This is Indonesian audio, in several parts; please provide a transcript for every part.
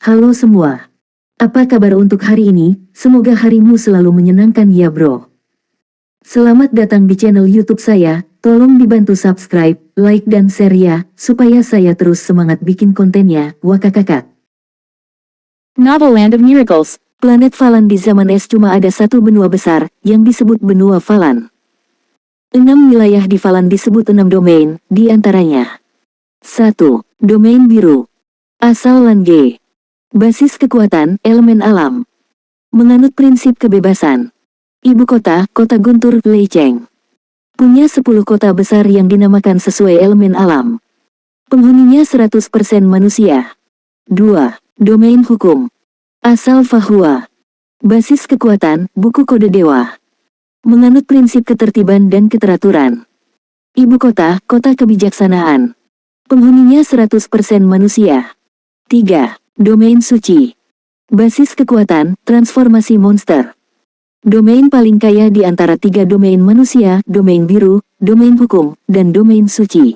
Halo semua. Apa kabar untuk hari ini? Semoga harimu selalu menyenangkan ya bro. Selamat datang di channel YouTube saya. Tolong dibantu subscribe, like dan share ya, supaya saya terus semangat bikin kontennya. Wakakakak. Novel Land of Miracles. Planet Falan di zaman es cuma ada satu benua besar, yang disebut benua Falan. 6 wilayah di Falan disebut 6 domain, di antaranya 1. Domain biru. Asal Lan G. Basis kekuatan, elemen alam. Menganut prinsip kebebasan. Ibu kota, kota Guntur, Leicheng. Punya 10 kota besar yang dinamakan sesuai elemen alam. Penghuninya 100% manusia. 2. Domain hukum. Asal Fahua. Basis kekuatan, buku kode dewa. Menganut prinsip ketertiban dan keteraturan. Ibu kota, kota kebijaksanaan. Penghuninya 100% manusia. 3. Domain suci. Basis kekuatan, transformasi monster. Domain paling kaya di antara 3 domain manusia, domain biru, domain hukum, dan domain suci.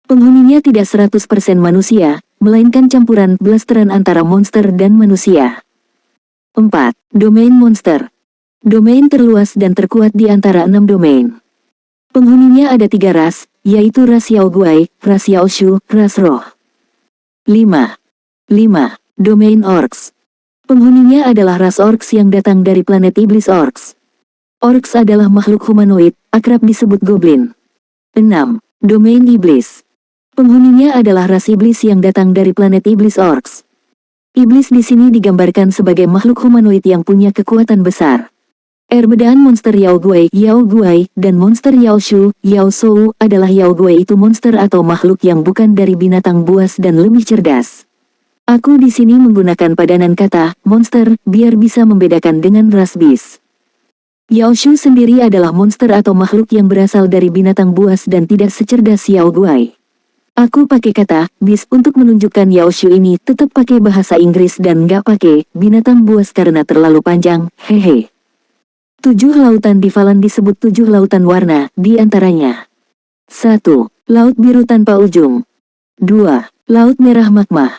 Penghuninya tidak 100% manusia, melainkan campuran blasteran antara monster dan manusia. 4. Domain monster. Domain terluas dan terkuat di antara 6 domain. Penghuninya ada 3 ras, yaitu ras Yao Guai, ras Yao Shu, ras Roh. 5. Domain Orcs. Penghuninya adalah ras Orcs yang datang dari planet iblis Orcs. Orcs adalah makhluk humanoid, akrab disebut goblin. 6. Domain Iblis. Penghuninya adalah ras iblis yang datang dari planet iblis Orcs. Iblis di sini digambarkan sebagai makhluk humanoid yang punya kekuatan besar. Perbedaan monster Yao Guai, dan monster Yao Shu, Yao Shou adalah Yao Guai itu monster atau makhluk yang bukan dari binatang buas dan lebih cerdas. Aku di sini menggunakan padanan kata, monster, biar bisa membedakan dengan ras beast. Yao Shu sendiri adalah monster atau makhluk yang berasal dari binatang buas dan tidak secerdas Yao Guai. Aku pakai kata, beast untuk menunjukkan Yao Shu ini tetap pakai bahasa Inggris dan nggak pakai, binatang buas karena terlalu panjang, hehe. 7 lautan di Falan disebut 7 lautan warna, di antaranya 1. Laut biru tanpa ujung. 2. Laut merah magma.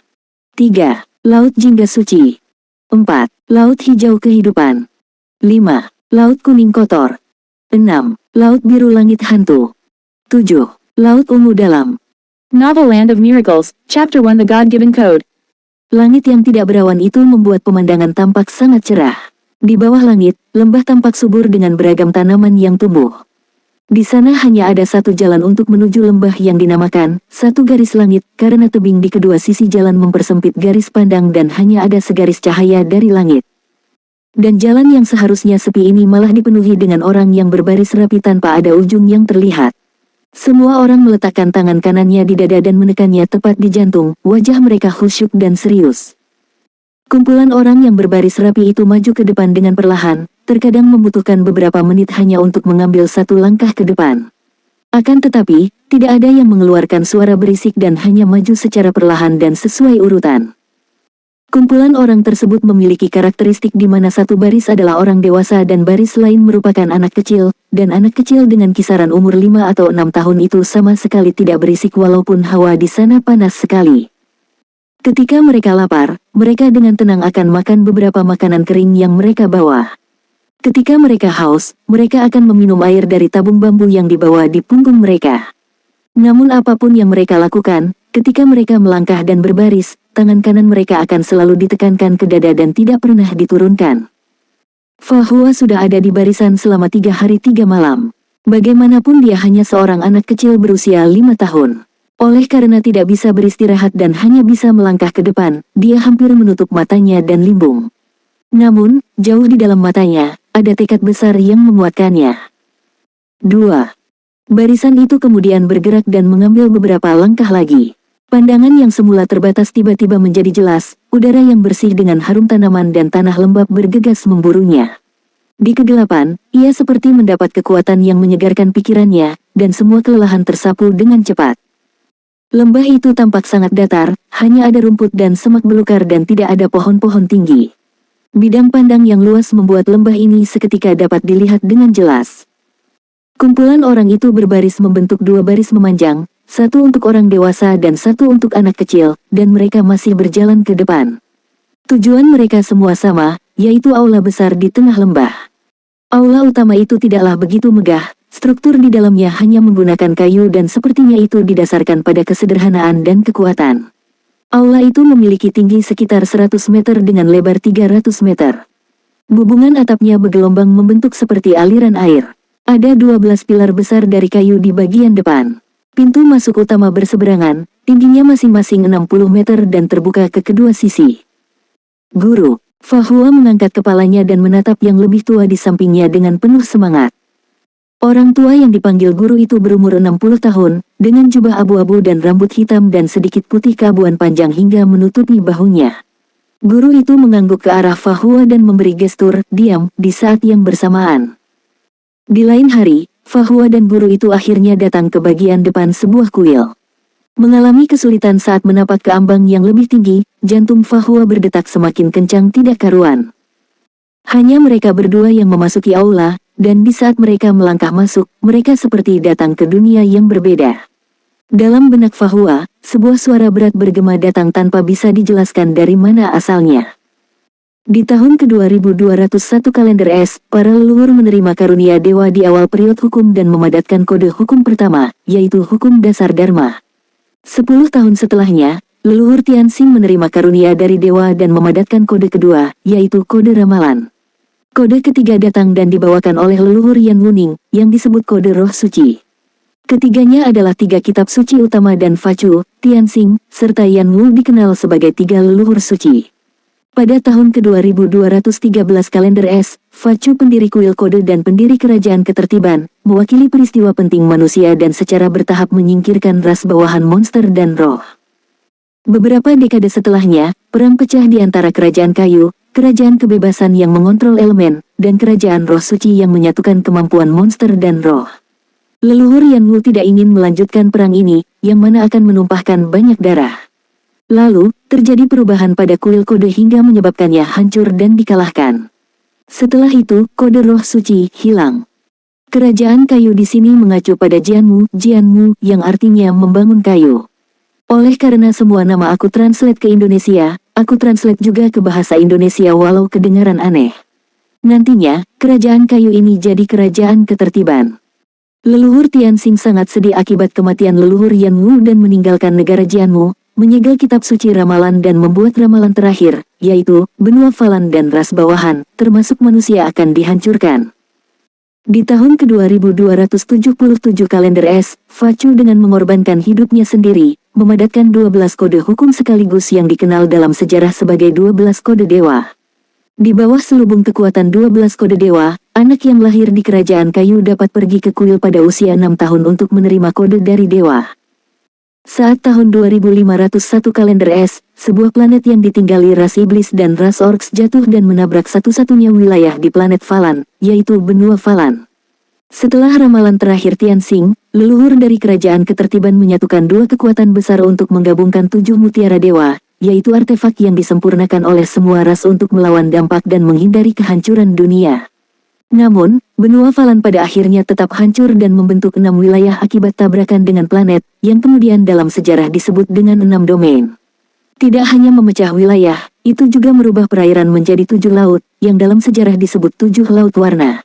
3. Laut jingga suci. 4. Laut hijau kehidupan. 5. Laut kuning kotor. 6. Laut biru langit hantu. 7. Laut ungu dalam. Novel Land of Miracles, Chapter 1 The God-Given Code. Langit yang tidak berawan itu membuat pemandangan tampak sangat cerah. Di bawah langit, lembah tampak subur dengan beragam tanaman yang tumbuh. Di sana hanya ada satu jalan untuk menuju lembah yang dinamakan satu garis langit, karena tebing di kedua sisi jalan mempersempit garis pandang dan hanya ada segaris cahaya dari langit. Dan jalan yang seharusnya sepi ini malah dipenuhi dengan orang yang berbaris rapi tanpa ada ujung yang terlihat. Semua orang meletakkan tangan kanannya di dada dan menekannya tepat di jantung, wajah mereka khusyuk dan serius. Kumpulan orang yang berbaris rapi itu maju ke depan dengan perlahan, terkadang membutuhkan beberapa menit hanya untuk mengambil satu langkah ke depan. Akan tetapi, tidak ada yang mengeluarkan suara berisik dan hanya maju secara perlahan dan sesuai urutan. Kumpulan orang tersebut memiliki karakteristik di mana satu baris adalah orang dewasa dan baris lain merupakan anak kecil, dan anak kecil dengan kisaran umur 5 atau 6 tahun itu sama sekali tidak berisik walaupun hawa di sana panas sekali. Ketika mereka lapar, mereka dengan tenang akan makan beberapa makanan kering yang mereka bawa. Ketika mereka haus, mereka akan meminum air dari tabung bambu yang dibawa di punggung mereka. Namun apapun yang mereka lakukan, ketika mereka melangkah dan berbaris, tangan kanan mereka akan selalu ditekankan ke dada dan tidak pernah diturunkan. Fahua sudah ada di barisan selama 3 hari 3 malam. Bagaimanapun dia hanya seorang anak kecil berusia 5 tahun. Oleh karena tidak bisa beristirahat dan hanya bisa melangkah ke depan, dia hampir menutup matanya dan limbung. Namun, jauh di dalam matanya, ada tekad besar yang menguatkannya. 2. Barisan itu kemudian bergerak dan mengambil beberapa langkah lagi. Pandangan yang semula terbatas tiba-tiba menjadi jelas, udara yang bersih dengan harum tanaman dan tanah lembab bergegas memburunya. Di kegelapan, ia seperti mendapat kekuatan yang menyegarkan pikirannya, dan semua kelelahan tersapu dengan cepat. Lembah itu tampak sangat datar, hanya ada rumput dan semak belukar dan tidak ada pohon-pohon tinggi. Bidang pandang yang luas membuat lembah ini seketika dapat dilihat dengan jelas. Kumpulan orang itu berbaris membentuk 2 baris memanjang, satu untuk orang dewasa dan satu untuk anak kecil, dan mereka masih berjalan ke depan. Tujuan mereka semua sama, yaitu aula besar di tengah lembah. Aula utama itu tidaklah begitu megah, struktur di dalamnya hanya menggunakan kayu dan sepertinya itu didasarkan pada kesederhanaan dan kekuatan. Aula itu memiliki tinggi sekitar 100 meter dengan lebar 300 meter. Bubungan atapnya bergelombang membentuk seperti aliran air. Ada 12 pilar besar dari kayu di bagian depan. Pintu masuk utama berseberangan, tingginya masing-masing 60 meter dan terbuka ke kedua sisi. Guru, Fahua mengangkat kepalanya dan menatap yang lebih tua di sampingnya dengan penuh semangat. Orang tua yang dipanggil guru itu berumur 60 tahun, dengan jubah abu-abu dan rambut hitam dan sedikit putih keabuan panjang hingga menutupi bahunya. Guru itu mengangguk ke arah Fahua dan memberi gestur diam di saat yang bersamaan. Di lain hari, Fahua dan guru itu akhirnya datang ke bagian depan sebuah kuil. Mengalami kesulitan saat menapak ke ambang yang lebih tinggi, jantung Fahua berdetak semakin kencang tidak karuan. Hanya mereka berdua yang memasuki aula, dan di saat mereka melangkah masuk, mereka seperti datang ke dunia yang berbeda. Dalam benak Fahua, sebuah suara berat bergema datang tanpa bisa dijelaskan dari mana asalnya. Di tahun ke-2201 kalender S, para leluhur menerima karunia dewa di awal periode hukum dan memadatkan kode hukum pertama, yaitu hukum dasar Dharma. 10 tahun setelahnya, leluhur Tianxing menerima karunia dari dewa dan memadatkan kode kedua, yaitu kode ramalan. Kode ketiga datang dan dibawakan oleh leluhur Yan Wuning, yang disebut kode roh suci. Ketiganya adalah 3 kitab suci utama dan Facu, Tianxing, serta Yan Wu dikenal sebagai 3 leluhur suci. Pada tahun ke-2213 kalender S, Facu pendiri kuil kode dan pendiri kerajaan ketertiban, mewakili peristiwa penting manusia dan secara bertahap menyingkirkan ras bawahan monster dan roh. Beberapa dekade setelahnya, perang pecah di antara kerajaan kayu, kerajaan kebebasan yang mengontrol elemen, dan kerajaan roh suci yang menyatukan kemampuan monster dan roh. Leluhur Yan Wu tidak ingin melanjutkan perang ini, yang mana akan menumpahkan banyak darah. Lalu, terjadi perubahan pada kuil kode hingga menyebabkannya hancur dan dikalahkan. Setelah itu, kode roh suci hilang. Kerajaan kayu di sini mengacu pada Jianmu, yang artinya membangun kayu. Oleh karena semua nama aku translate ke Indonesia, aku translate juga ke bahasa Indonesia walau kedengaran aneh. Nantinya, kerajaan kayu ini jadi kerajaan ketertiban. Leluhur Tianxing sangat sedih akibat kematian leluhur Yan Wu dan meninggalkan negara Jianmu, menyegel kitab suci ramalan dan membuat ramalan terakhir, yaitu, benua Falan dan ras bawahan, termasuk manusia akan dihancurkan. Di tahun ke-2277 kalender S, Facu dengan mengorbankan hidupnya sendiri, memadatkan 12 kode hukum sekaligus yang dikenal dalam sejarah sebagai 12 kode dewa. Di bawah selubung kekuatan 12 kode dewa, anak yang lahir di kerajaan kayu dapat pergi ke kuil pada usia 6 tahun untuk menerima kode dari dewa. Saat tahun 2501 kalender S, sebuah planet yang ditinggali ras iblis dan ras orcs jatuh dan menabrak satu-satunya wilayah di planet Falan, yaitu benua Falan. Setelah ramalan terakhir Tianxing, leluhur dari kerajaan ketertiban menyatukan 2 kekuatan besar untuk menggabungkan 7 mutiara dewa, yaitu artefak yang disempurnakan oleh semua ras untuk melawan dampak dan menghindari kehancuran dunia. Namun, benua Falan pada akhirnya tetap hancur dan membentuk 6 wilayah akibat tabrakan dengan planet, yang kemudian dalam sejarah disebut dengan 6 domain. Tidak hanya memecah wilayah, itu juga merubah perairan menjadi 7 laut, yang dalam sejarah disebut 7 laut warna.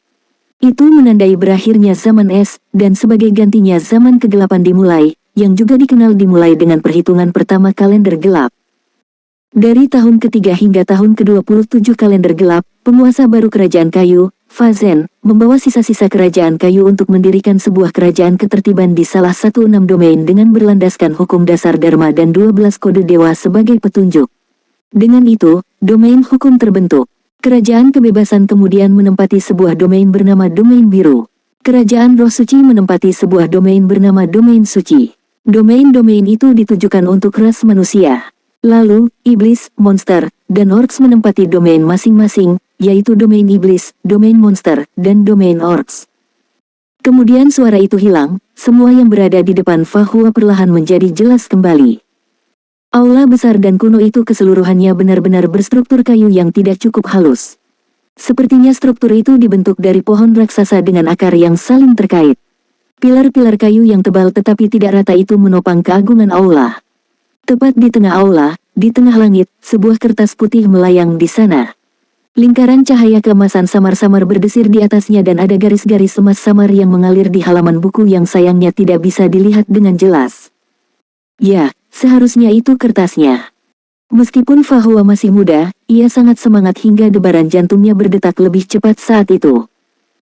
Itu menandai berakhirnya zaman es, dan sebagai gantinya zaman kegelapan dimulai, yang juga dikenal dimulai dengan perhitungan pertama kalender gelap. Dari tahun ketiga hingga tahun ke-27 kalender gelap, penguasa baru kerajaan kayu, Fa Zhen, membawa sisa-sisa kerajaan kayu untuk mendirikan sebuah kerajaan ketertiban di salah satu 6 domain dengan berlandaskan hukum dasar Dharma dan 12 kode dewa sebagai petunjuk. Dengan itu, domain hukum terbentuk. Kerajaan kebebasan kemudian menempati sebuah domain bernama domain biru. Kerajaan roh suci menempati sebuah domain bernama domain suci. Domain-domain itu ditujukan untuk ras manusia. Lalu, iblis, monster, dan orcs menempati domain masing-masing, yaitu domain iblis, domain monster, dan domain orcs. Kemudian suara itu hilang, semua yang berada di depan Fahua perlahan menjadi jelas kembali. Aula besar dan kuno itu keseluruhannya benar-benar berstruktur kayu yang tidak cukup halus. Sepertinya struktur itu dibentuk dari pohon raksasa dengan akar yang saling terkait. Pilar-pilar kayu yang tebal tetapi tidak rata itu menopang keagungan aula. Tepat di tengah aula, di tengah langit, sebuah kertas putih melayang di sana. Lingkaran cahaya keemasan samar-samar berdesir di atasnya dan ada garis-garis emas samar yang mengalir di halaman buku yang sayangnya tidak bisa dilihat dengan jelas. Ya, seharusnya itu kertasnya. Meskipun Fahua masih muda, ia sangat semangat hingga debaran jantungnya berdetak lebih cepat saat itu.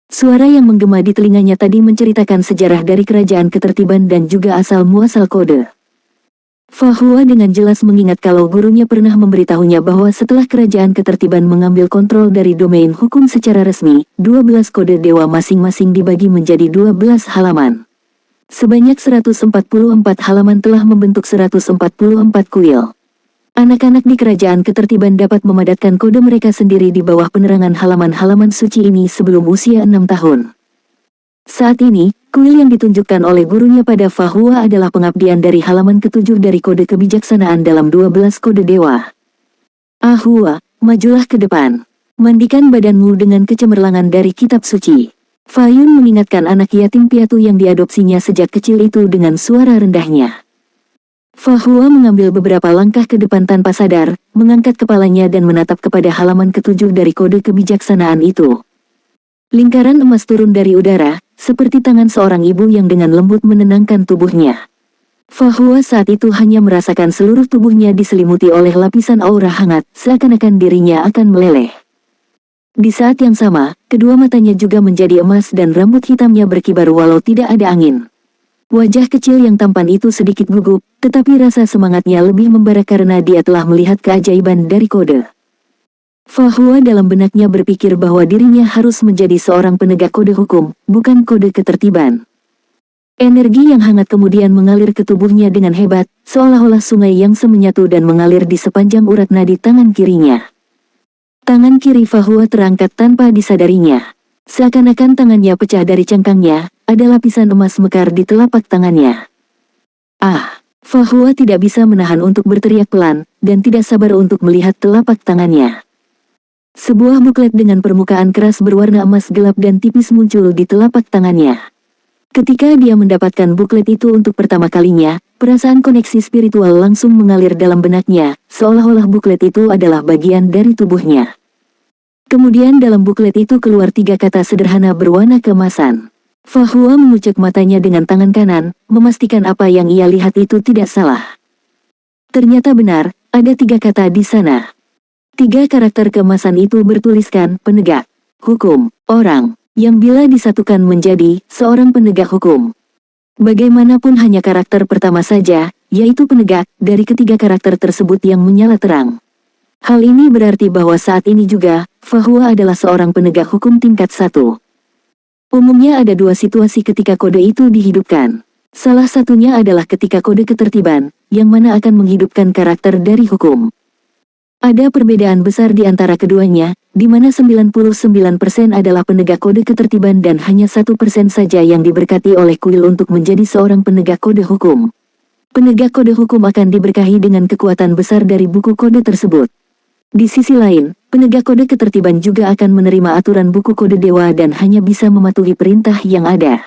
Suara yang menggema di telinganya tadi menceritakan sejarah dari kerajaan ketertiban dan juga asal-muasal kode. Fahua dengan jelas mengingat kalau gurunya pernah memberitahunya bahwa setelah kerajaan ketertiban mengambil kontrol dari domain hukum secara resmi, 12 kode dewa masing-masing dibagi menjadi 12 halaman. Sebanyak 144 halaman telah membentuk 144 kuil. Anak-anak di kerajaan ketertiban dapat memadatkan kode mereka sendiri di bawah penerangan halaman-halaman suci ini sebelum usia 6 tahun. Saat ini, kuil yang ditunjukkan oleh gurunya pada Fahua adalah pengabdian dari halaman ke-7 dari kode kebijaksanaan dalam 12 kode dewa. Ahua, majulah ke depan. Mandikan badanmu dengan kecemerlangan dari kitab suci. Fayun mengingatkan anak yatim piatu yang diadopsinya sejak kecil itu dengan suara rendahnya. Fahua mengambil beberapa langkah ke depan tanpa sadar, mengangkat kepalanya dan menatap kepada halaman ke-7 dari kode kebijaksanaan itu. Lingkaran emas turun dari udara, seperti tangan seorang ibu yang dengan lembut menenangkan tubuhnya. Fahua saat itu hanya merasakan seluruh tubuhnya diselimuti oleh lapisan aura hangat, seakan-akan dirinya akan meleleh. Di saat yang sama, kedua matanya juga menjadi emas dan rambut hitamnya berkibar walau tidak ada angin. Wajah kecil yang tampan itu sedikit gugup, tetapi rasa semangatnya lebih membara karena dia telah melihat keajaiban dari kode. Fahua dalam benaknya berpikir bahwa dirinya harus menjadi seorang penegak kode hukum, bukan kode ketertiban. Energi yang hangat kemudian mengalir ke tubuhnya dengan hebat, seolah-olah sungai yang menyatu dan mengalir di sepanjang urat nadi tangan kirinya. Tangan kiri Fahua terangkat tanpa disadarinya. Seakan-akan tangannya pecah dari cangkangnya, ada lapisan emas mekar di telapak tangannya. Ah! Fahua tidak bisa menahan untuk berteriak pelan, dan tidak sabar untuk melihat telapak tangannya. Sebuah buklet dengan permukaan keras berwarna emas gelap dan tipis muncul di telapak tangannya. Ketika dia mendapatkan buklet itu untuk pertama kalinya, perasaan koneksi spiritual langsung mengalir dalam benaknya, seolah-olah buklet itu adalah bagian dari tubuhnya. Kemudian dalam buklet itu keluar 3 kata sederhana berwarna keemasan. Fahua mengucek matanya dengan tangan kanan, memastikan apa yang ia lihat itu tidak salah. Ternyata benar, ada 3 kata di sana. 3 karakter keemasan itu bertuliskan penegak hukum, orang yang bila disatukan menjadi seorang penegak hukum. Bagaimanapun hanya karakter pertama saja, yaitu penegak, dari ketiga karakter tersebut yang menyala terang. Hal ini berarti bahwa saat ini juga, Fahua adalah seorang penegak hukum tingkat 1. Umumnya ada 2 situasi ketika kode itu dihidupkan. Salah satunya adalah ketika kode ketertiban, yang mana akan menghidupkan karakter dari hukum. Ada perbedaan besar di antara keduanya, di mana 99% adalah penegak kode ketertiban dan hanya 1% saja yang diberkati oleh kuil untuk menjadi seorang penegak kode hukum. Penegak kode hukum akan diberkahi dengan kekuatan besar dari buku kode tersebut. Di sisi lain, penegak kode ketertiban juga akan menerima aturan buku kode dewa dan hanya bisa mematuhi perintah yang ada.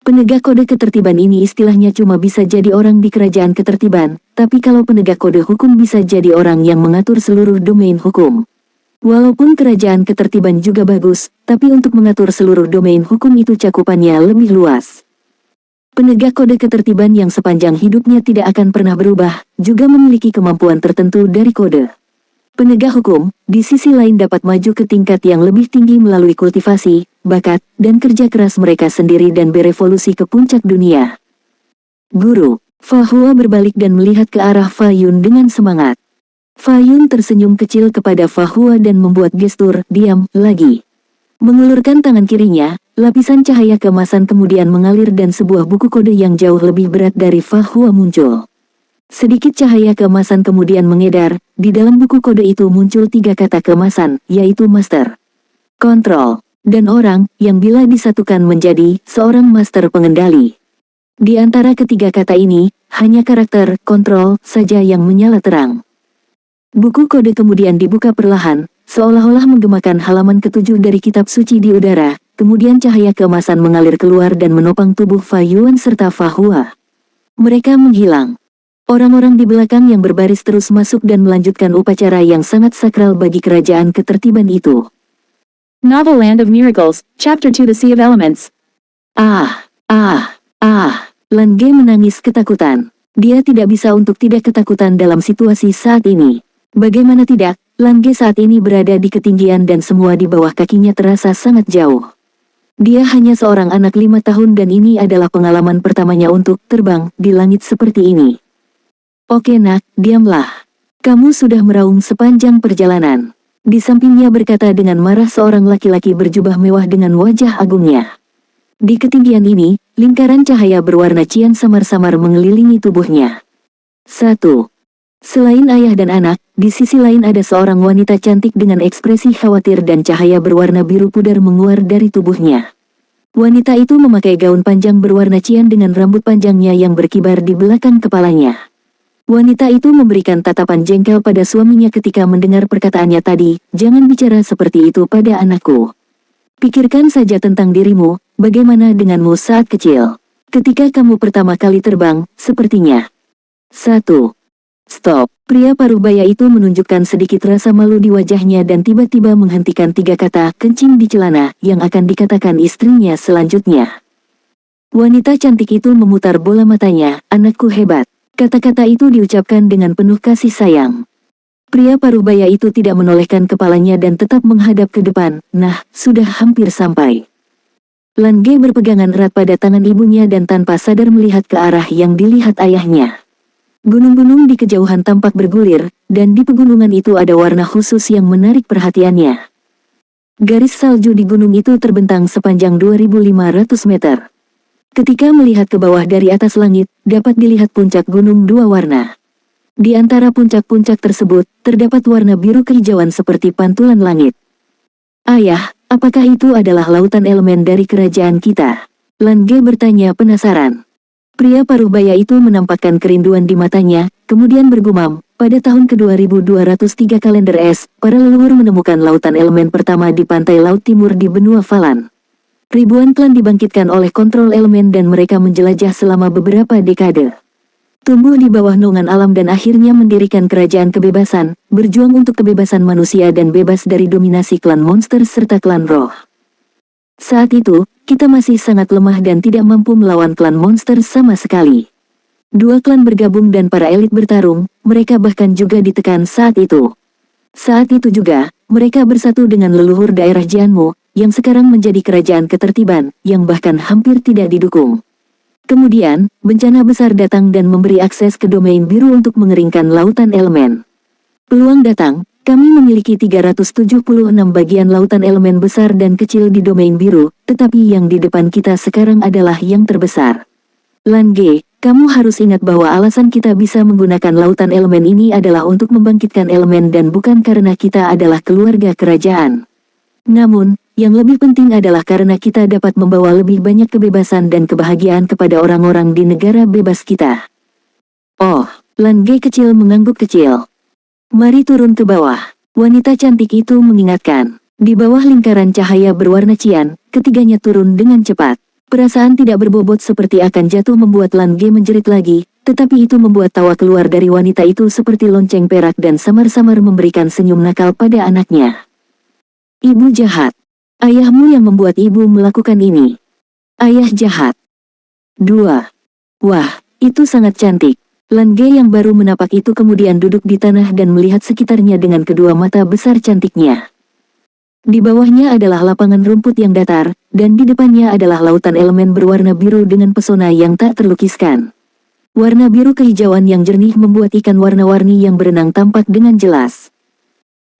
Penegak kode ketertiban ini istilahnya cuma bisa jadi orang di kerajaan ketertiban, tapi kalau penegak kode hukum bisa jadi orang yang mengatur seluruh domain hukum. Walaupun kerajaan ketertiban juga bagus, tapi untuk mengatur seluruh domain hukum itu cakupannya lebih luas. Penegak kode ketertiban yang sepanjang hidupnya tidak akan pernah berubah, juga memiliki kemampuan tertentu dari kode. Penegak hukum, di sisi lain dapat maju ke tingkat yang lebih tinggi melalui kultivasi, bakat, dan kerja keras mereka sendiri dan berevolusi ke puncak dunia. Guru, Fahua berbalik dan melihat ke arah Fayun dengan semangat. Fayun tersenyum kecil kepada Fahua dan membuat gestur, diam, lagi. Mengulurkan tangan kirinya, lapisan cahaya keemasan kemudian mengalir dan sebuah buku kode yang jauh lebih berat dari Fahua muncul. Sedikit cahaya keemasan kemudian mengedar, di dalam buku kode itu muncul 3 kata keemasan, yaitu Master, Kontrol, dan Orang, yang bila disatukan menjadi seorang Master Pengendali. Di antara ketiga kata ini, hanya karakter Kontrol saja yang menyala terang. Buku kode kemudian dibuka perlahan, seolah-olah menggemakan halaman ke-7 dari kitab suci di udara, kemudian cahaya keemasan mengalir keluar dan menopang tubuh Fayun serta Fahua. Mereka menghilang. Orang-orang di belakang yang berbaris terus masuk dan melanjutkan upacara yang sangat sakral bagi kerajaan ketertiban itu. Novel Land of Miracles, Chapter 2 The Sea of Elements. Lan Ge menangis ketakutan. Dia tidak bisa untuk tidak ketakutan dalam situasi saat ini. Bagaimana tidak, Lan Ge saat ini berada di ketinggian dan semua di bawah kakinya terasa sangat jauh. Dia hanya seorang anak 5 tahun dan ini adalah pengalaman pertamanya untuk terbang di langit seperti ini. Oke nak, diamlah. Kamu sudah meraung sepanjang perjalanan. Di sampingnya berkata dengan marah seorang laki-laki berjubah mewah dengan wajah agungnya. Di ketinggian ini, lingkaran cahaya berwarna cian samar-samar mengelilingi tubuhnya. 1. Selain ayah dan anak, di sisi lain ada seorang wanita cantik dengan ekspresi khawatir dan cahaya berwarna biru pudar menguar dari tubuhnya. Wanita itu memakai gaun panjang berwarna cian dengan rambut panjangnya yang berkibar di belakang kepalanya. Wanita itu memberikan tatapan jengkel pada suaminya ketika mendengar perkataannya tadi, "Jangan bicara seperti itu pada anakku. Pikirkan saja tentang dirimu, bagaimana denganmu saat kecil. Ketika kamu pertama kali terbang, sepertinya." 1. Stop. Pria paruh-baya itu menunjukkan sedikit rasa malu di wajahnya dan tiba-tiba menghentikan 3 kata kencing di celana yang akan dikatakan istrinya selanjutnya. Wanita cantik itu memutar bola matanya, "Anakku hebat." Kata-kata itu diucapkan dengan penuh kasih sayang. Pria paruh-baya itu tidak menolehkan kepalanya dan tetap menghadap ke depan. Nah, sudah hampir sampai. Lan Ge berpegangan erat pada tangan ibunya dan tanpa sadar melihat ke arah yang dilihat ayahnya. Gunung-gunung di kejauhan tampak bergulir, dan di pegunungan itu ada warna khusus yang menarik perhatiannya. Garis salju di gunung itu terbentang sepanjang 2.500 meter. Ketika melihat ke bawah dari atas langit, dapat dilihat puncak gunung 2 warna. Di antara puncak-puncak tersebut, terdapat warna biru kehijauan seperti pantulan langit. "Ayah, apakah itu adalah lautan elemen dari kerajaan kita?" Lan Ge bertanya penasaran. Pria paruh-baya itu menampakkan kerinduan di matanya, kemudian bergumam, "Pada tahun ke-2203 kalender es, para leluhur menemukan lautan elemen pertama di pantai laut timur di benua Falan. Ribuan klan dibangkitkan oleh kontrol elemen dan mereka menjelajah selama beberapa dekade. Tumbuh di bawah naungan alam dan akhirnya mendirikan kerajaan kebebasan, berjuang untuk kebebasan manusia dan bebas dari dominasi klan monster serta klan roh. Saat itu, kita masih sangat lemah dan tidak mampu melawan klan monster sama sekali. 2 klan bergabung dan para elit bertarung, mereka bahkan juga ditekan saat itu. Saat itu juga, mereka bersatu dengan leluhur daerah Jianmu, yang sekarang menjadi kerajaan ketertiban, yang bahkan hampir tidak didukung. Kemudian, bencana besar datang dan memberi akses ke domain biru untuk mengeringkan lautan elemen. Peluang datang, kami memiliki 376 bagian lautan elemen besar dan kecil di domain biru, tetapi yang di depan kita sekarang adalah yang terbesar. Lan Ge, kamu harus ingat bahwa alasan kita bisa menggunakan lautan elemen ini adalah untuk membangkitkan elemen dan bukan karena kita adalah keluarga kerajaan. Namun, yang lebih penting adalah karena kita dapat membawa lebih banyak kebebasan dan kebahagiaan kepada orang-orang di negara bebas kita." "Oh," Lan Ge kecil mengangguk kecil. "Mari turun ke bawah." Wanita cantik itu mengingatkan. Di bawah lingkaran cahaya berwarna cian, ketiganya turun dengan cepat. Perasaan tidak berbobot seperti akan jatuh membuat Lan Ge menjerit lagi, tetapi itu membuat tawa keluar dari wanita itu seperti lonceng perak dan samar-samar memberikan senyum nakal pada anaknya. "Ibu jahat. Ayahmu yang membuat ibu melakukan ini. Ayah jahat." 2. Wah, itu sangat cantik. Lan Ge yang baru menapak itu kemudian duduk di tanah dan melihat sekitarnya dengan kedua mata besar cantiknya. Di bawahnya adalah lapangan rumput yang datar, dan di depannya adalah lautan elemen berwarna biru dengan pesona yang tak terlukiskan. Warna biru kehijauan yang jernih membuat ikan warna-warni yang berenang tampak dengan jelas.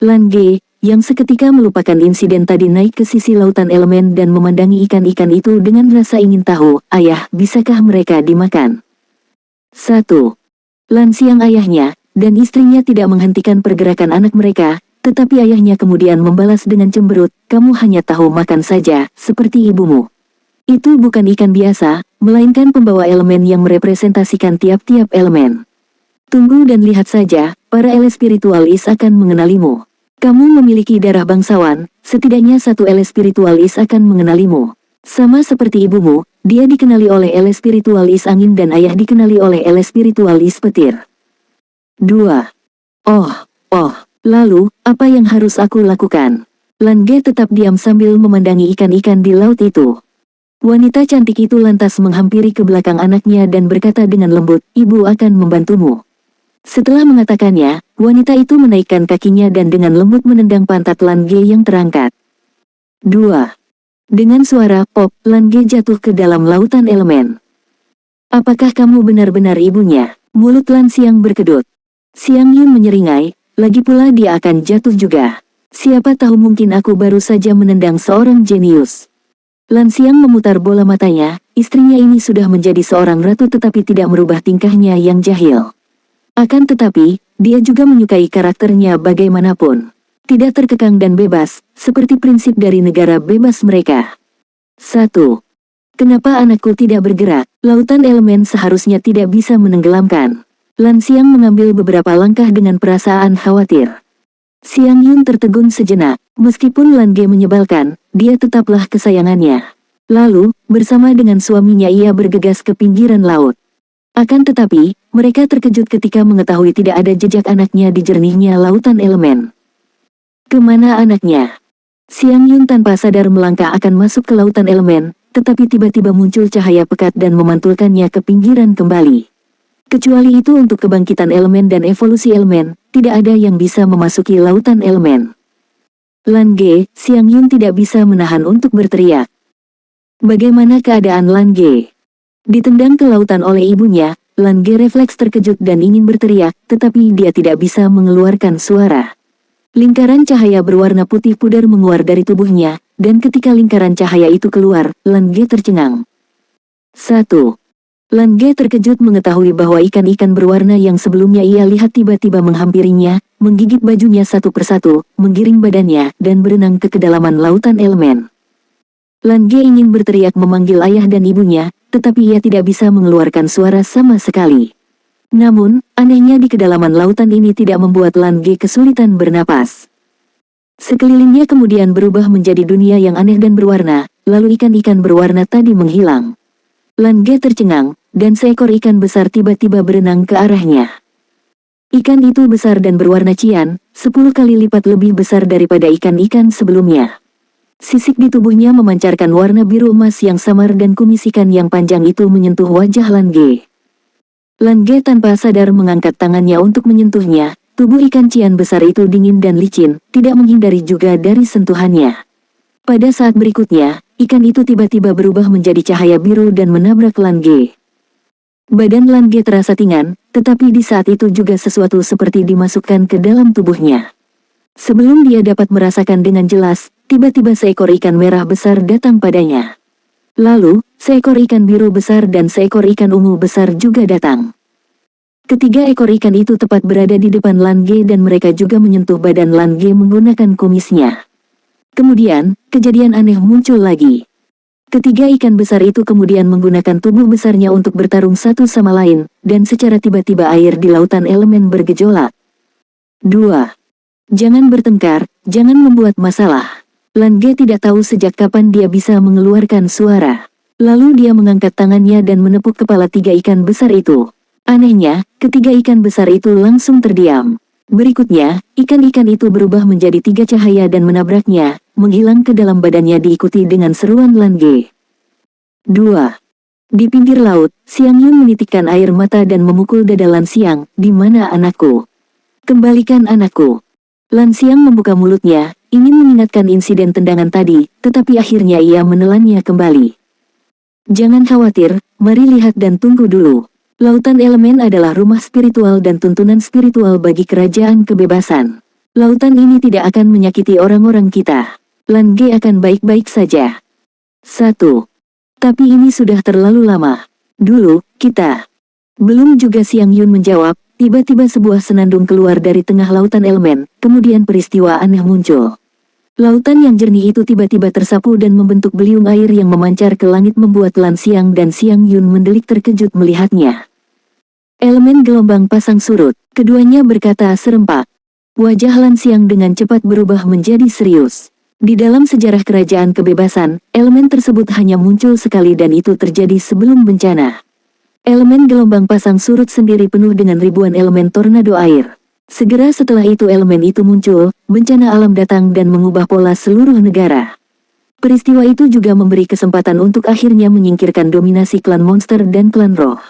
Lan Ge, yang seketika melupakan insiden tadi naik ke sisi lautan elemen dan memandangi ikan-ikan itu dengan rasa ingin tahu, "Ayah, bisakah mereka dimakan?" 1. Lan siang ayahnya, dan istrinya tidak menghentikan pergerakan anak mereka, tetapi ayahnya kemudian membalas dengan cemberut, "Kamu hanya tahu makan saja, seperti ibumu. Itu bukan ikan biasa, melainkan pembawa elemen yang merepresentasikan tiap-tiap elemen. Tunggu dan lihat saja, para elit spiritualis akan mengenalimu. Kamu memiliki darah bangsawan, setidaknya 1 elit spiritualis akan mengenalimu." Sama seperti ibumu, dia dikenali oleh ele spiritualis angin dan ayah dikenali oleh ele spiritualis petir. 2. Oh, lalu, apa yang harus aku lakukan? Lan Ge tetap diam sambil memandangi ikan-ikan di laut itu. Wanita cantik itu lantas menghampiri ke belakang anaknya dan berkata dengan lembut, "Ibu akan membantumu." Setelah mengatakannya, wanita itu menaikkan kakinya dan dengan lembut menendang pantat Lan Ge yang terangkat. 2. Dengan suara pop, Lan Ge jatuh ke dalam lautan elemen. "Apakah kamu benar-benar ibunya?" Mulut Lan Xiang berkedut. Xiang Yun menyeringai, lagi pula dia akan jatuh juga. Siapa tahu mungkin aku baru saja menendang seorang jenius. Lan Xiang memutar bola matanya, istrinya ini sudah menjadi seorang ratu tetapi tidak merubah tingkahnya yang jahil. Akan tetapi, dia juga menyukai karakternya bagaimanapun. Tidak terkekang dan bebas, seperti prinsip dari negara bebas mereka. 1. Kenapa anakku tidak bergerak? Lautan elemen seharusnya tidak bisa menenggelamkan. Lan Xiang mengambil beberapa langkah dengan perasaan khawatir. Xiang Yun tertegun sejenak. Meskipun Lan Ge menyebalkan, dia tetaplah kesayangannya. Lalu, bersama dengan suaminya ia bergegas ke pinggiran laut. Akan tetapi, mereka terkejut ketika mengetahui tidak ada jejak anaknya di jernihnya lautan elemen. Kemana anaknya? Xiang Yun tanpa sadar melangkah akan masuk ke lautan elemen, tetapi tiba-tiba muncul cahaya pekat dan memantulkannya ke pinggiran kembali. Kecuali itu untuk kebangkitan elemen dan evolusi elemen, tidak ada yang bisa memasuki lautan elemen. Lan Ge, Xiang Yun tidak bisa menahan untuk berteriak. Bagaimana keadaan Lan Ge? Ditendang ke lautan oleh ibunya, Lan Ge refleks terkejut dan ingin berteriak, tetapi dia tidak bisa mengeluarkan suara. Lingkaran cahaya berwarna putih pudar menguar dari tubuhnya, dan ketika lingkaran cahaya itu keluar, Lan Ge tercengang. 1. Lan Ge terkejut mengetahui bahwa ikan-ikan berwarna yang sebelumnya ia lihat tiba-tiba menghampirinya, menggigit bajunya satu persatu, menggiring badannya, dan berenang ke kedalaman lautan elemen. Lan Ge ingin berteriak memanggil ayah dan ibunya, tetapi ia tidak bisa mengeluarkan suara sama sekali. Namun, anehnya di kedalaman lautan ini tidak membuat Lan Ge kesulitan bernapas. Sekelilingnya kemudian berubah menjadi dunia yang aneh dan berwarna, lalu ikan-ikan berwarna tadi menghilang. Lan Ge tercengang, dan seekor ikan besar tiba-tiba berenang ke arahnya. Ikan itu besar dan berwarna cian, 10 kali lipat lebih besar daripada ikan-ikan sebelumnya. Sisik di tubuhnya memancarkan warna biru emas yang samar dan kumis ikan yang panjang itu menyentuh wajah Lan Ge. Lan Ge tanpa sadar mengangkat tangannya untuk menyentuhnya, tubuh ikan cian besar itu dingin dan licin, tidak menghindari juga dari sentuhannya. Pada saat berikutnya, ikan itu tiba-tiba berubah menjadi cahaya biru dan menabrak Lan Ge. Badan Lan Ge terasa ringan, tetapi di saat itu juga sesuatu seperti dimasukkan ke dalam tubuhnya. Sebelum dia dapat merasakan dengan jelas, tiba-tiba seekor ikan merah besar datang padanya. Lalu, seekor ikan biru besar dan seekor ikan ungu besar juga datang. Ketiga ekor ikan itu tepat berada di depan Lan Ge dan mereka juga menyentuh badan Lan Ge menggunakan kumisnya. Kemudian, kejadian aneh muncul lagi. Ketiga ikan besar itu kemudian menggunakan tubuh besarnya untuk bertarung satu sama lain, dan secara tiba-tiba air di lautan elemen bergejolak. 2. Jangan bertengkar, jangan membuat masalah. Lan Ge tidak tahu sejak kapan dia bisa mengeluarkan suara. Lalu dia mengangkat tangannya dan menepuk kepala tiga ikan besar itu. Anehnya, ketiga ikan besar itu langsung terdiam. Berikutnya, ikan-ikan itu berubah menjadi tiga cahaya dan menabraknya, menghilang ke dalam badannya diikuti dengan seruan Lan Ge. 2. Di pinggir laut, Xiang Yun menitikkan air mata dan memukul dada Lan Xiang, "Di mana anakku? Kembalikan anakku." Lan Xiang membuka mulutnya, ingin mengingatkan insiden tendangan tadi, tetapi akhirnya ia menelannya kembali. "Jangan khawatir, mari lihat dan tunggu dulu. Lautan elemen adalah rumah spiritual dan tuntunan spiritual bagi kerajaan kebebasan. Lautan ini tidak akan menyakiti orang-orang kita. Lan Ge akan baik-baik saja." 1. Tapi ini sudah terlalu lama. Dulu, kita. Belum juga Xiang Yun menjawab, tiba-tiba sebuah senandung keluar dari tengah lautan elemen, kemudian peristiwa aneh muncul. Lautan yang jernih itu tiba-tiba tersapu dan membentuk beliung air yang memancar ke langit membuat Lan Xiang dan Xiang Yun mendelik terkejut melihatnya. Elemen gelombang pasang surut, keduanya berkata serempak. Wajah Lan Xiang dengan cepat berubah menjadi serius. Di dalam sejarah kerajaan kebebasan, elemen tersebut hanya muncul sekali dan itu terjadi sebelum bencana. Elemen gelombang pasang surut sendiri penuh dengan ribuan elemen tornado air. Segera setelah itu elemen itu muncul, bencana alam datang dan mengubah pola seluruh negara. Peristiwa itu juga memberi kesempatan untuk akhirnya menyingkirkan dominasi klan monster dan klan roh.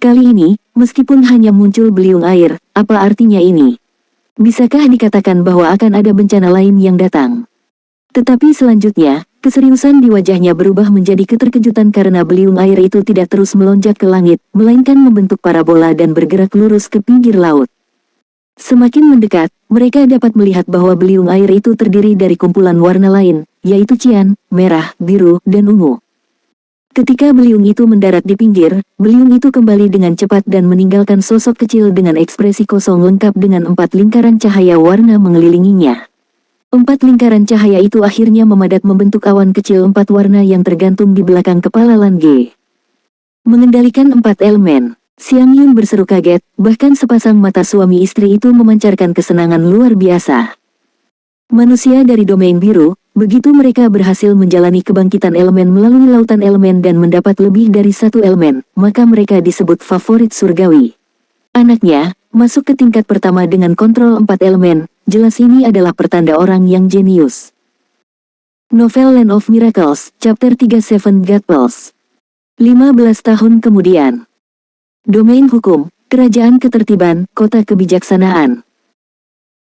Kali ini, meskipun hanya muncul beliung air, apa artinya ini? Bisakah dikatakan bahwa akan ada bencana lain yang datang? Tetapi selanjutnya, keseriusan di wajahnya berubah menjadi keterkejutan karena beliung air itu tidak terus melonjak ke langit, melainkan membentuk parabola dan bergerak lurus ke pinggir laut. Semakin mendekat, mereka dapat melihat bahwa beliung air itu terdiri dari kumpulan warna lain, yaitu cian, merah, biru, dan ungu. Ketika beliung itu mendarat di pinggir, beliung itu kembali dengan cepat dan meninggalkan sosok kecil dengan ekspresi kosong lengkap dengan 4 lingkaran cahaya warna mengelilinginya. 4 lingkaran cahaya itu akhirnya memadat membentuk awan kecil 4 warna yang tergantung di belakang kepala Lan Ge. Mengendalikan 4 elemen, Xiang Yun berseru kaget, bahkan sepasang mata suami istri itu memancarkan kesenangan luar biasa. Manusia dari domain biru, begitu mereka berhasil menjalani kebangkitan elemen melalui lautan elemen dan mendapat lebih dari 1 elemen, maka mereka disebut favorit surgawi. Anaknya, masuk ke tingkat pertama dengan kontrol 4 elemen, jelas ini adalah pertanda orang yang jenius. Novel Land of Miracles, Chapter 3 Seven God Pulse. 15 tahun kemudian. Domain hukum, Kerajaan Ketertiban, Kota Kebijaksanaan.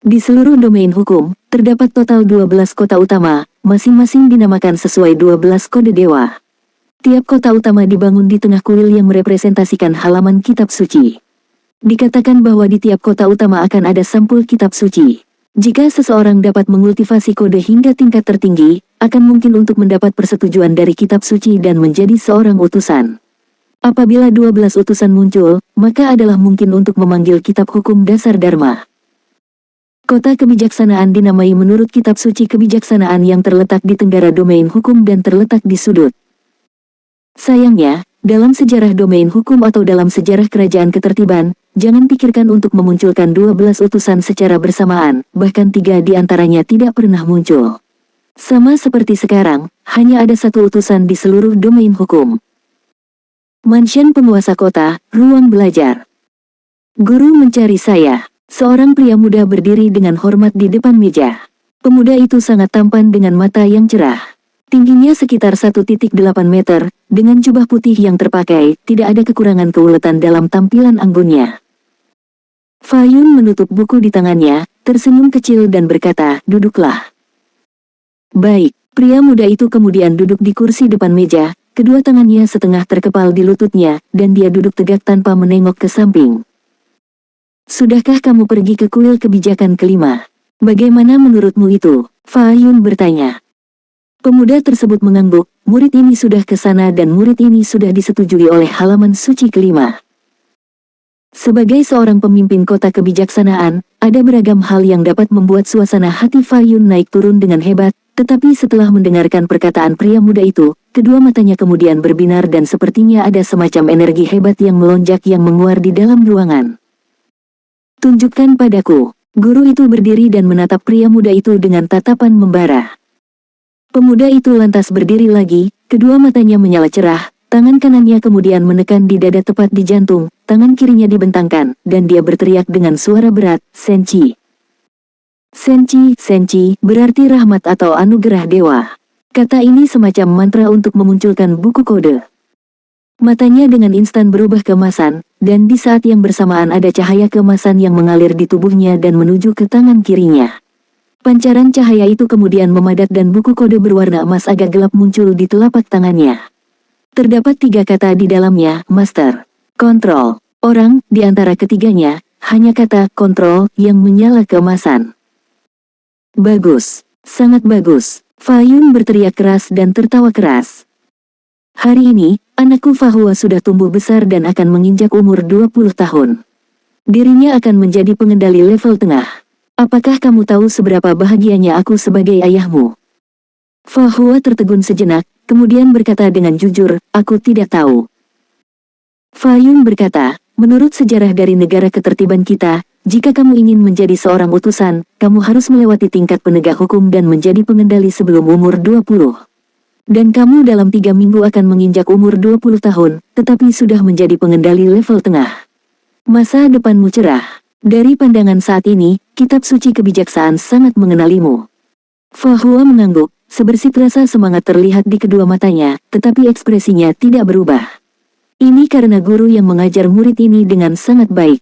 Di seluruh domain hukum, terdapat total 12 kota utama, masing-masing dinamakan sesuai 12 kode dewa. Tiap kota utama dibangun di tengah kuil yang merepresentasikan halaman kitab suci. Dikatakan bahwa di tiap kota utama akan ada sampul kitab suci. Jika seseorang dapat mengultivasi kode hingga tingkat tertinggi, akan mungkin untuk mendapat persetujuan dari kitab suci dan menjadi seorang utusan. Apabila 12 utusan muncul, maka adalah mungkin untuk memanggil kitab hukum dasar Dharma. Kota kebijaksanaan dinamai menurut kitab suci kebijaksanaan yang terletak di tenggara domain hukum dan terletak di sudut. Sayangnya, dalam sejarah domain hukum atau dalam sejarah kerajaan ketertiban, jangan pikirkan untuk memunculkan 12 utusan secara bersamaan, bahkan 3 di antaranya tidak pernah muncul. Sama seperti sekarang, hanya ada 1 utusan di seluruh domain hukum. Mansion penguasa kota, ruang belajar. Guru mencari saya. Seorang pria muda berdiri dengan hormat di depan meja. Pemuda itu sangat tampan dengan mata yang cerah. Tingginya sekitar 1,8 meter, dengan jubah putih yang terpakai, tidak ada kekurangan keuletan dalam tampilan anggunnya. Fa Yun menutup buku di tangannya, tersenyum kecil dan berkata, "Duduklah." Baik, pria muda itu kemudian duduk di kursi depan meja, kedua tangannya setengah terkepal di lututnya, dan dia duduk tegak tanpa menengok ke samping. "Sudahkah kamu pergi ke kuil kebijakan kelima? Bagaimana menurutmu itu?" Fa Yun bertanya. Pemuda tersebut mengangguk, murid ini sudah ke sana dan murid ini sudah disetujui oleh halaman suci kelima. Sebagai seorang pemimpin kota kebijaksanaan, ada beragam hal yang dapat membuat suasana hati Fa Yun naik turun dengan hebat, tetapi setelah mendengarkan perkataan pria muda itu, kedua matanya kemudian berbinar dan sepertinya ada semacam energi hebat yang melonjak yang menguar di dalam ruangan. "Tunjukkan padaku." Guru itu berdiri dan menatap pria muda itu dengan tatapan membara. Pemuda itu lantas berdiri lagi, kedua matanya menyala cerah, tangan kanannya kemudian menekan di dada tepat di jantung, tangan kirinya dibentangkan, dan dia berteriak dengan suara berat, "Senchi." Senchi, Senchi, berarti rahmat atau anugerah dewa. Kata ini semacam mantra untuk memunculkan buku kode. Matanya dengan instan berubah keemasan, dan di saat yang bersamaan ada cahaya keemasan yang mengalir di tubuhnya dan menuju ke tangan kirinya. Pancaran cahaya itu kemudian memadat dan buku kode berwarna emas agak gelap muncul di telapak tangannya. Terdapat 3 kata di dalamnya, Master, Kontrol, Orang, di antara ketiganya, hanya kata Kontrol yang menyala keemasan. "Bagus, sangat bagus." Fa Yun berteriak keras dan tertawa keras. "Hari ini, anakku Fa Hua sudah tumbuh besar dan akan menginjak umur 20 tahun. Dirinya akan menjadi pengendali level tengah. Apakah kamu tahu seberapa bahagianya aku sebagai ayahmu?" Fa Hua tertegun sejenak, kemudian berkata dengan jujur, "Aku tidak tahu." Fa Yun berkata, "Menurut sejarah dari negara ketertiban kita, jika kamu ingin menjadi seorang utusan, kamu harus melewati tingkat penegak hukum dan menjadi pengendali sebelum umur 20. Dan kamu dalam 3 minggu akan menginjak umur 20 tahun, tetapi sudah menjadi pengendali level tengah. Masa depanmu cerah. Dari pandangan saat ini, kitab suci kebijaksanaan sangat mengenalimu. Fa Hua mengangguk, sebersih rasa semangat terlihat di kedua matanya, tetapi ekspresinya tidak berubah. Ini karena guru yang mengajar murid ini dengan sangat baik.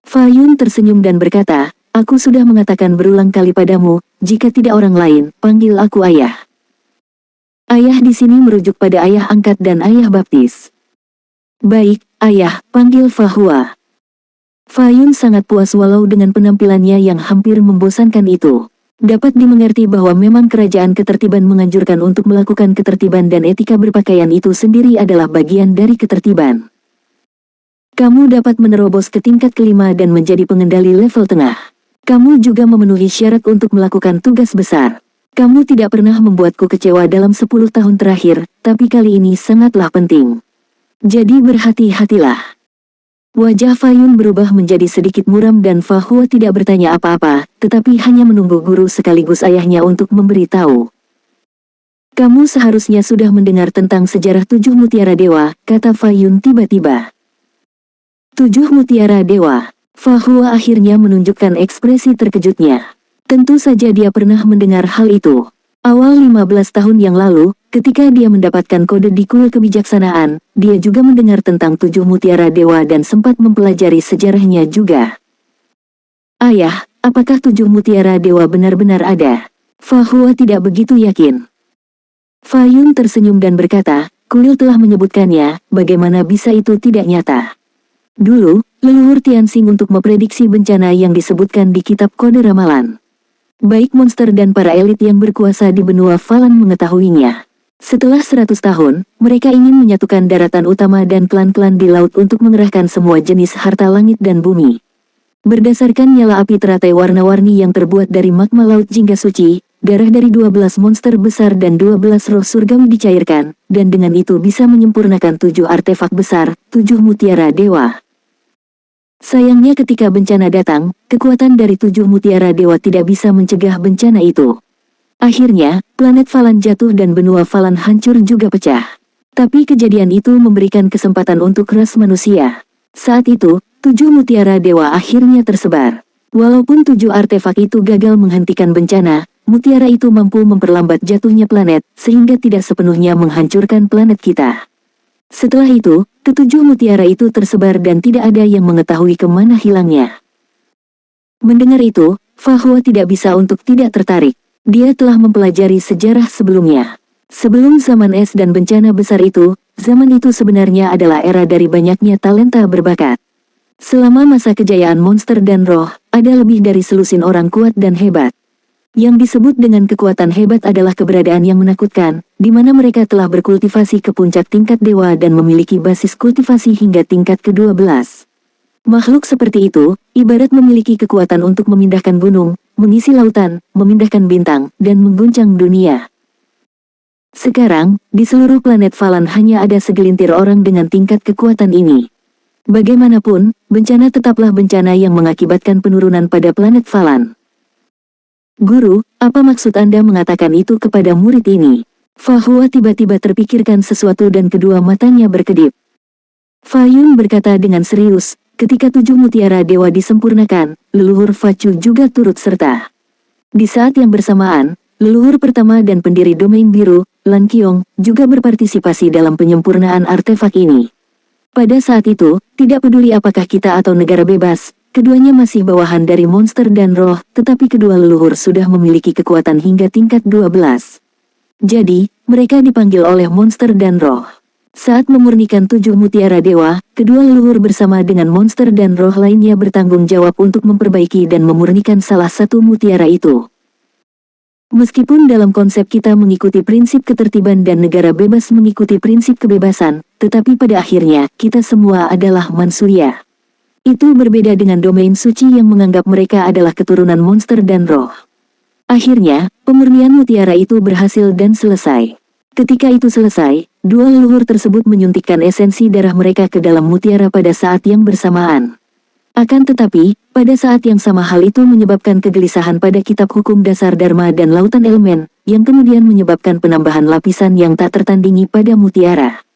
Fa Yun tersenyum dan berkata, aku sudah mengatakan berulang kali padamu, jika tidak orang lain, panggil aku ayah. Ayah di sini merujuk pada ayah angkat dan ayah baptis. Baik, ayah, panggil Fa Hua. Fa Yun sangat puas walau dengan penampilannya yang hampir membosankan itu. Dapat dimengerti bahwa memang kerajaan ketertiban menganjurkan untuk melakukan ketertiban dan etika berpakaian itu sendiri adalah bagian dari ketertiban. Kamu dapat menerobos ke tingkat kelima dan menjadi pengendali level tengah. Kamu juga memenuhi syarat untuk melakukan tugas besar. Kamu tidak pernah membuatku kecewa dalam 10 tahun terakhir, tapi kali ini sangatlah penting. Jadi berhati-hatilah. Wajah Fa Yun berubah menjadi sedikit muram dan Fa Hua tidak bertanya apa-apa, tetapi hanya menunggu guru sekaligus ayahnya untuk memberitahu. Kamu seharusnya sudah mendengar tentang sejarah 7 mutiara dewa, kata Fa Yun tiba-tiba. 7 mutiara dewa. Fa Hua akhirnya menunjukkan ekspresi terkejutnya. Tentu saja dia pernah mendengar hal itu. Awal 15 tahun yang lalu, ketika dia mendapatkan kode di kuil kebijaksanaan, dia juga mendengar tentang 7 mutiara dewa dan sempat mempelajari sejarahnya juga. Ayah, apakah 7 mutiara dewa benar-benar ada? Fa Hua tidak begitu yakin. Fa Yun tersenyum dan berkata, kuil telah menyebutkannya, bagaimana bisa itu tidak nyata? Dulu, leluhur Tianxing untuk memprediksi bencana yang disebutkan di kitab kode ramalan. Baik monster dan para elit yang berkuasa di benua Falan mengetahuinya. Setelah 100 tahun, mereka ingin menyatukan daratan utama dan klan-klan di laut untuk mengerahkan semua jenis harta langit dan bumi. Berdasarkan nyala api teratai warna-warni yang terbuat dari magma laut jingga suci, darah dari 12 monster besar dan 12 roh surgawi dicairkan, dan dengan itu bisa menyempurnakan 7 artefak besar, 7 mutiara dewa. Sayangnya ketika bencana datang, kekuatan dari 7 mutiara dewa tidak bisa mencegah bencana itu. Akhirnya, planet Falan jatuh dan benua Falan hancur juga pecah. Tapi kejadian itu memberikan kesempatan untuk ras manusia. Saat itu, 7 mutiara dewa akhirnya tersebar. Walaupun 7 artefak itu gagal menghentikan bencana, mutiara itu mampu memperlambat jatuhnya planet, sehingga tidak sepenuhnya menghancurkan planet kita. Setelah itu, ketujuh mutiara itu tersebar dan tidak ada yang mengetahui kemana hilangnya. Mendengar itu, Fa Hua tidak bisa untuk tidak tertarik. Dia telah mempelajari sejarah sebelumnya. Sebelum zaman es dan bencana besar itu, zaman itu sebenarnya adalah era dari banyaknya talenta berbakat. Selama masa kejayaan monster dan roh, ada lebih dari selusin orang kuat dan hebat. Yang disebut dengan kekuatan hebat adalah keberadaan yang menakutkan, di mana mereka telah berkultivasi ke puncak tingkat dewa dan memiliki basis kultivasi hingga tingkat ke-12. Makhluk seperti itu, ibarat memiliki kekuatan untuk memindahkan gunung, mengisi lautan, memindahkan bintang, dan mengguncang dunia. Sekarang, di seluruh planet Falan hanya ada segelintir orang dengan tingkat kekuatan ini. Bagaimanapun, bencana tetaplah bencana yang mengakibatkan penurunan pada planet Falan. Guru, apa maksud Anda mengatakan itu kepada murid ini? Fa Hua tiba-tiba terpikirkan sesuatu dan kedua matanya berkedip. Fa Yun berkata dengan serius, ketika 7 mutiara dewa disempurnakan, leluhur Fa Chu juga turut serta. Di saat yang bersamaan, leluhur pertama dan pendiri domain biru, Lan Qiong, juga berpartisipasi dalam penyempurnaan artefak ini. Pada saat itu, tidak peduli apakah kita atau negara bebas, keduanya masih bawahan dari monster dan roh, tetapi kedua leluhur sudah memiliki kekuatan hingga tingkat 12. Jadi, mereka dipanggil oleh monster dan roh. Saat memurnikan 7 mutiara dewa, kedua leluhur bersama dengan monster dan roh lainnya bertanggung jawab untuk memperbaiki dan memurnikan salah satu mutiara itu. Meskipun dalam konsep kita mengikuti prinsip ketertiban dan negara bebas mengikuti prinsip kebebasan, tetapi pada akhirnya, kita semua adalah manusia. Itu berbeda dengan domain suci yang menganggap mereka adalah keturunan monster dan roh. Akhirnya, pemurnian mutiara itu berhasil dan selesai. Ketika itu selesai, dua leluhur tersebut menyuntikkan esensi darah mereka ke dalam mutiara pada saat yang bersamaan. Akan tetapi, pada saat yang sama hal itu menyebabkan kegelisahan pada kitab hukum dasar Dharma dan lautan elemen, yang kemudian menyebabkan penambahan lapisan yang tak tertandingi pada mutiara.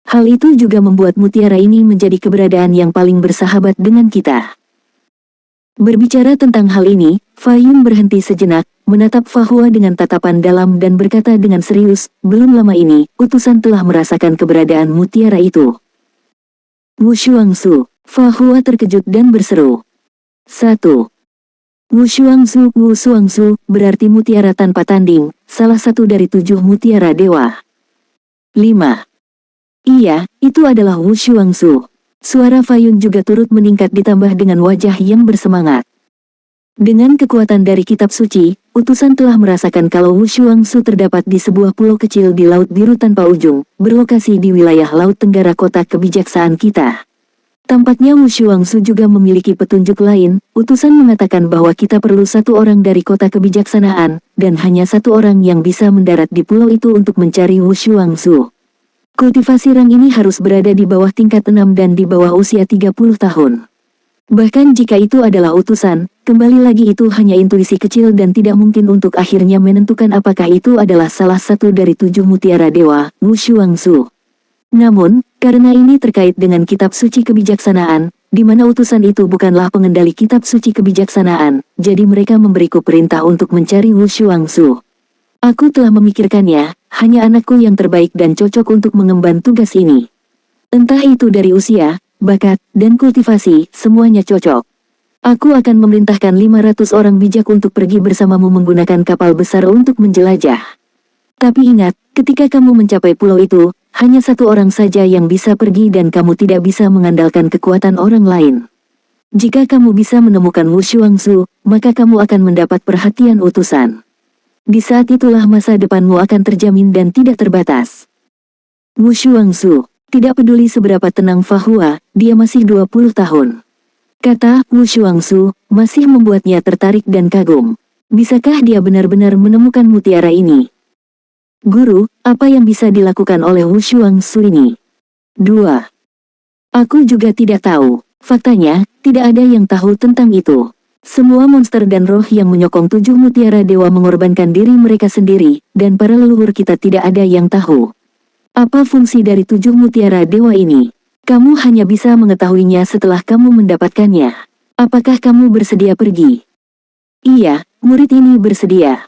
Hal itu juga membuat mutiara ini menjadi keberadaan yang paling bersahabat dengan kita. Berbicara tentang hal ini, Fa Yun berhenti sejenak, menatap Fa Hua dengan tatapan dalam dan berkata dengan serius, belum lama ini, utusan telah merasakan keberadaan mutiara itu. Wu Shuangzu. Fa Hua terkejut dan berseru. 1. Wu Shuangzu, berarti mutiara tanpa tanding, salah satu dari 7 mutiara dewa. 5. Iya, itu adalah Wu Shuangzu. Suara Fa Yun juga turut meningkat ditambah dengan wajah yang bersemangat. Dengan kekuatan dari kitab suci, utusan telah merasakan kalau Wu Shuangzu terdapat di sebuah pulau kecil di Laut Biru tanpa ujung, berlokasi di wilayah Laut Tenggara Kotak Kebijaksanaan kita. Tampaknya Wu Shuangzu juga memiliki petunjuk lain. Utusan mengatakan bahwa kita perlu 1 orang dari kota kebijaksanaan, dan hanya 1 orang yang bisa mendarat di pulau itu untuk mencari Wu Shuangzu. Kultivasi rang ini harus berada di bawah tingkat 6 dan di bawah usia 30 tahun. Bahkan jika itu adalah utusan, kembali lagi itu hanya intuisi kecil dan tidak mungkin untuk akhirnya menentukan apakah itu adalah salah satu dari 7 mutiara dewa, Wu Shuangzu. Namun, karena ini terkait dengan kitab suci kebijaksanaan, di mana utusan itu bukanlah pengendali kitab suci kebijaksanaan, jadi mereka memberiku perintah untuk mencari Wu Shuangzu. Aku telah memikirkannya, hanya anakku yang terbaik dan cocok untuk mengemban tugas ini. Entah itu dari usia, bakat, dan kultivasi, semuanya cocok. Aku akan memerintahkan 500 orang bijak untuk pergi bersamamu menggunakan kapal besar untuk menjelajah. Tapi ingat, ketika kamu mencapai pulau itu, hanya 1 orang saja yang bisa pergi dan kamu tidak bisa mengandalkan kekuatan orang lain. Jika kamu bisa menemukan Wu Shuangzu, maka kamu akan mendapat perhatian utusan. Di saat itulah masa depanmu akan terjamin dan tidak terbatas. Wu Shuangzu, tidak peduli seberapa tenang Fa Hua, dia masih 20 tahun. Kata Wu Shuangzu, masih membuatnya tertarik dan kagum. Bisakah dia benar-benar menemukan mutiara ini? Guru, apa yang bisa dilakukan oleh Wu Shuangzu ini? 2. Aku juga tidak tahu. Faktanya, tidak ada yang tahu tentang itu. Semua monster dan roh yang menyokong 7 mutiara dewa mengorbankan diri mereka sendiri, dan para leluhur kita tidak ada yang tahu. Apa fungsi dari 7 mutiara dewa ini? Kamu hanya bisa mengetahuinya setelah kamu mendapatkannya. Apakah kamu bersedia pergi? Iya, murid ini bersedia.